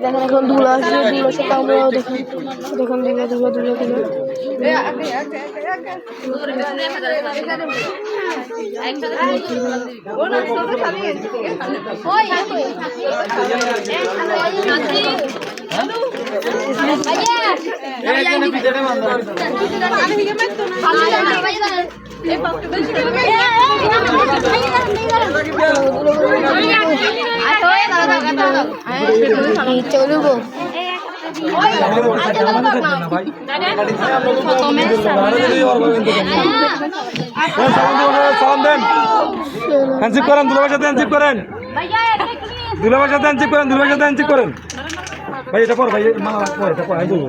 দেখেন এখন ধুলা আসবে, ধুলার সাথে আমরাও দেখেন দেখেন ধুলা ধুলা ধুলা ধুলা চলবো সালাম দেন, হ্যান্ডশেক করেন, দুলাভাইয়ের সাথে হ্যান্ডশেক করেন, দুলাভাইয়ের সাথে হ্যান্ডশেক করেন, দুলাভাইয়ের সাথে হ্যান্ডশেক করেন। ভাই এটা পর, ভাই মালা পর, এটা পর, আমি বলবো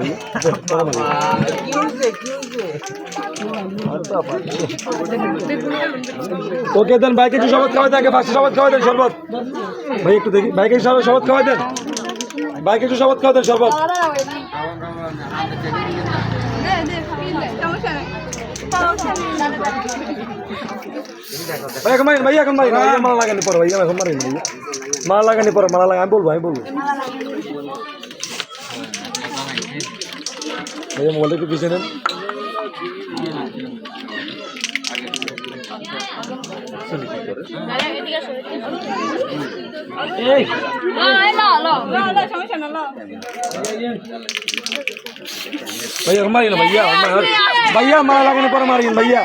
ওকে দেন। বাইকে একটু শরবত খাওয়াই দেন, ফার্স্টে শরবত খাওয়াই দেন, শরবত ভাই একটু দেখি, বাইকে শরবত খাওয়াই দেন, বাইকে একটু শরবত খাওয়াই দেন, শরবত। ভাই এখন মারেন, ভাই এখন মারেন, মালা লাগানি পরে, ভাই এখন মারেন, ভাই মালা লাগানি পরে, মালা লাগা আমি বলবো ভাই মোবাইলটা একটু পিছিয়ে নেন। भैया हमारी ना भैया माला लगाने पर मारिए भैया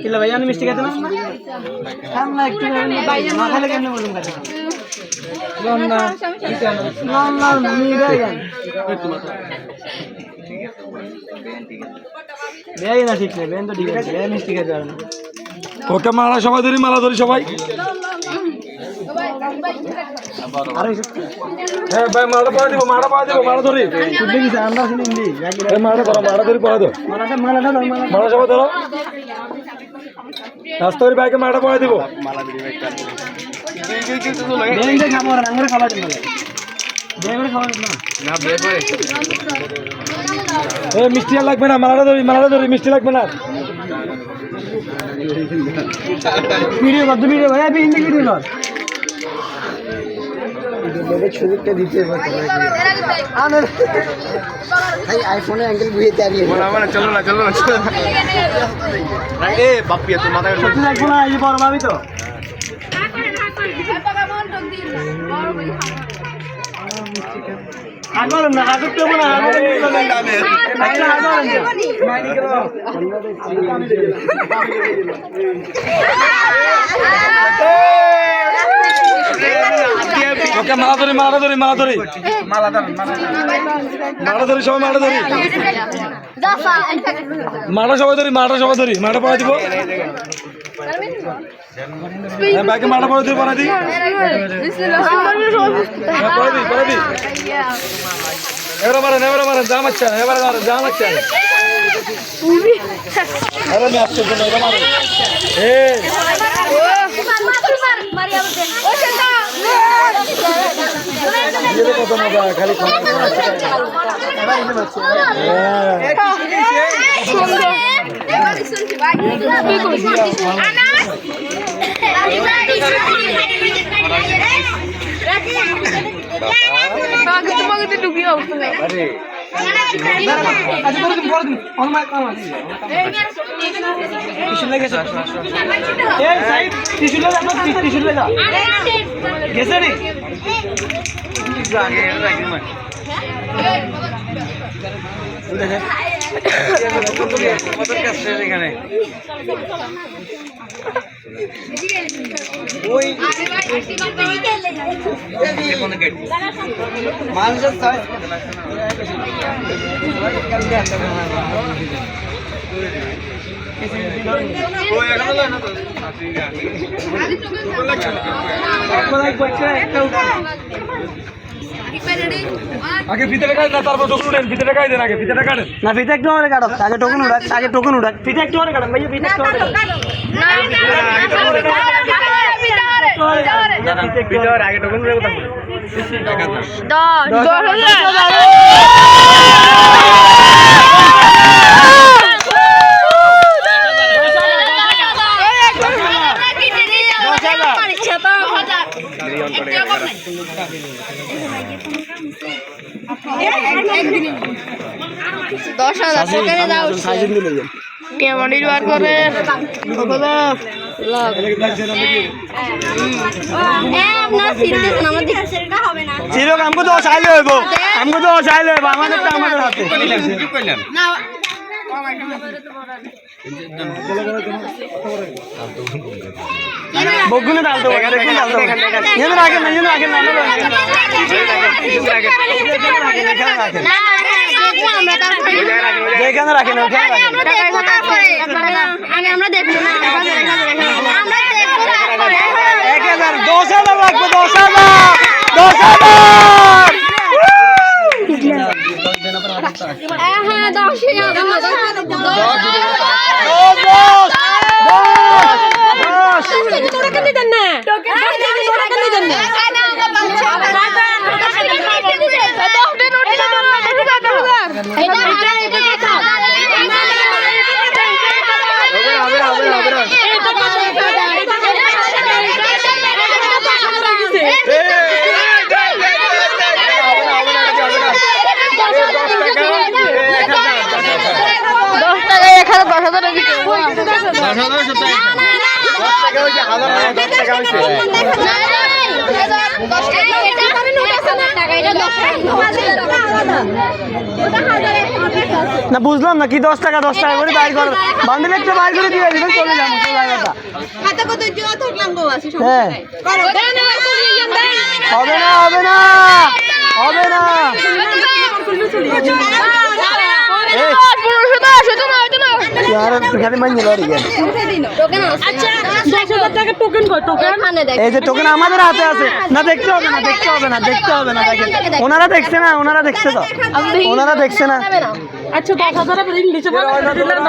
किला भैया ने मिस्टेक है ना हम ना एक भैया माथा लगे हमने बोलूंगा ना मीरा यार বেয়াই না ঠিক নেই, বেন তো ঠিক আছে, বেয়াই মিষ্টি খেতে পারে না। ওকে মালা সবাই ধরি, মালা ধরি সবাই। হ্যাঁ ভাই মালা পরা দিব, মালা পরা দিব, মালা ধরি শুনতে গেছে আমরা শুনি হিন্দি এই মালা ধরো, মালা ধরি পরা দাও, মালা সবাই ধরো, রাস্তা ধরে বাইকে মালা পরা দিব, মালা ধরি বাইক বেন খাবো আর আঙ্গুরে খাওয়া দিব বেন করে খাওয়া না না বেন করে এ মিষ্টি লাগবে না, মালাটা ধরি মিষ্টি লাগবে না। ভিডিও কর, ভিডিও ভাই আমি হিন্দি ভিডিও কর মেরে ছবিটা দিতে হবে আমার ভাই আইফোনে অ্যাঙ্গেল বুঝে দাঁড়িয়ে বলা মানে চলো না এ বাপিয়া তো মাথা সত্যি লাগবে না, এই বড় ভাবি তো আগর না আগর তো না আগর ওকে মালা ধরি সবাই মালা ধরি মালা পড়া দিব বাইকে মালা পড়া দিব পড়া দি এবারে মারেন জাম আচ্ছা अरे मैं आपसे बोल रहा हूं ए ये देखो तो मजा खाली अरे आगे फीते लगाए ना तार पर टोकन उड़ान फीते लगाए देना आगे फीते काट ना फीते एक और काटो आगे टोकन उड़ा फीते एक और काटो भैया फीते एक और फीते और आगे टोकन उड़ा दो 10,000 পকেটে দাও সাইজ দিলে যান কেমনির বার করে চিরক আমাকে তো চাইলে হইব আমাকে তো চাইলে হইব আমাদেরটা আমাদের হাতে বগুনে ডালতে দেখুন ডালতে এনে রাখেন না যেখানে রাখেন ওখানে আমরা দেখবো না 1000 লাগবে 10,000 না বুঝলাম না কি 10 টাকা করে বাইর কর বান্ডেল একটা বাইর করে দিয়ে দিবেন চলে যাবো হবে না এই যে টোকেন আমাদের হাতে আছে না দেখতে হবে না দেখেন ওনারা দেখছে তো ওনারা দেখছে না আচ্ছা 10,000 ইংলিশে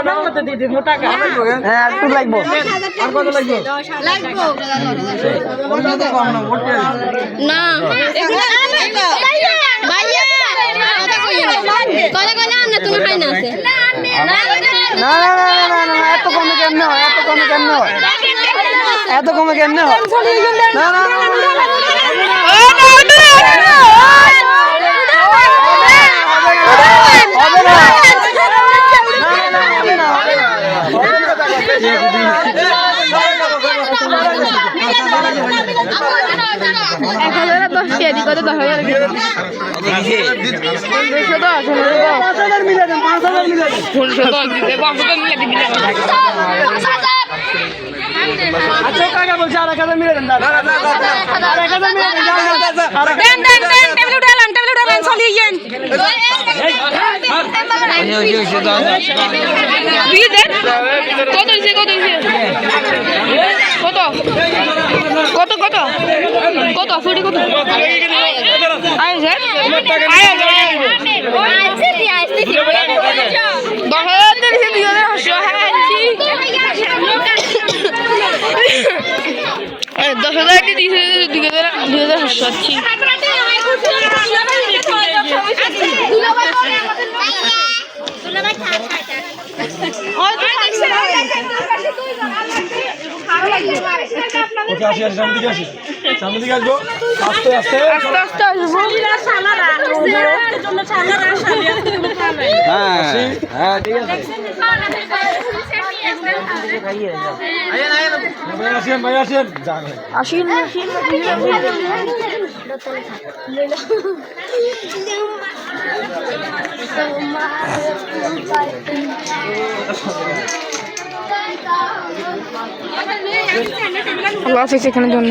বাংলাতে দিয়ে দিব টাকা হ্যাঁ একটু লাগবে আর কত লাগবে না এত কমে কেমনে হয় এত কমে কেমনে হয় না আচ্ছা টাকা বলছে আর 1000 মিলে দেন দাদা আর 1000 মিলে দেন কত ফুটি কত সামনে দিকে আসবো আস্তে আস্তে হ্যাঁ ঠিক আছে ভাই আসেন আল্লাহ হাফেজ এখানে জন্য